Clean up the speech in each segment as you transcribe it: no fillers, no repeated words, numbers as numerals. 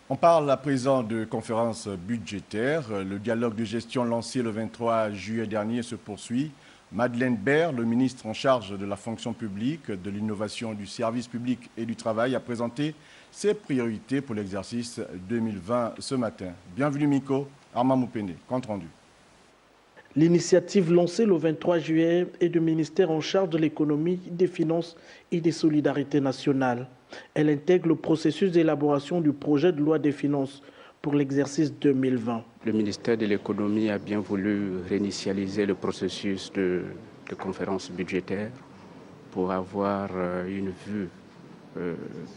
On parle à présent de conférence budgétaire. Le dialogue de gestion lancé le 23 juillet dernier se poursuit. Madeleine Baird, le ministre en charge de la fonction publique, de l'innovation, du service public et du travail, a présenté ses priorités pour l'exercice 2020 ce matin. Bienvenue Miko, Armand Moupene, compte rendu. L'initiative lancée le 23 juillet est du ministère en charge de l'économie, des finances et des solidarités nationales. Elle intègre le processus d'élaboration du projet de loi des finances pour l'exercice 2020. Le ministère de l'économie a bien voulu réinitialiser le processus de conférence budgétaire pour avoir une vue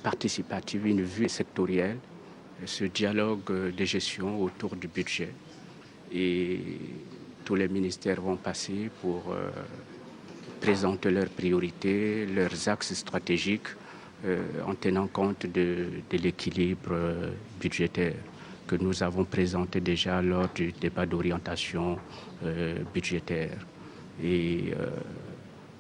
participative, une vue sectorielle, ce dialogue de gestion autour du budget. Et tous les ministères vont passer pour présenter leurs priorités, leurs axes stratégiques en tenant compte de l'équilibre budgétaire que nous avons présenté déjà lors du débat d'orientation budgétaire. Et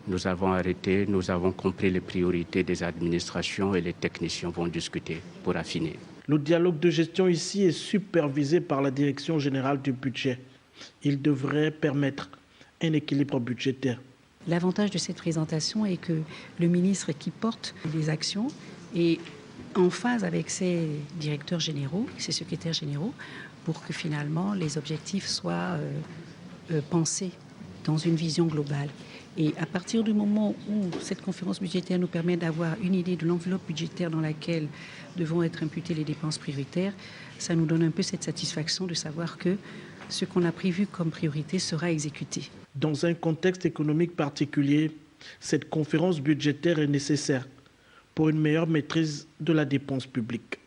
nous avons arrêté, nous avons compris les priorités des administrations et les techniciens vont discuter pour affiner. Le dialogue de gestion ici est supervisé par la Direction générale du budget. Il devrait permettre un équilibre budgétaire. L'avantage de cette présentation est que le ministre qui porte les actions est en phase avec ses directeurs généraux, ses secrétaires généraux, pour que finalement les objectifs soient pensés dans une vision globale. Et à partir du moment où cette conférence budgétaire nous permet d'avoir une idée de l'enveloppe budgétaire dans laquelle devront être imputées les dépenses prioritaires, ça nous donne un peu cette satisfaction de savoir que ce qu'on a prévu comme priorité sera exécuté. Dans un contexte économique particulier, cette conférence budgétaire est nécessaire pour une meilleure maîtrise de la dépense publique.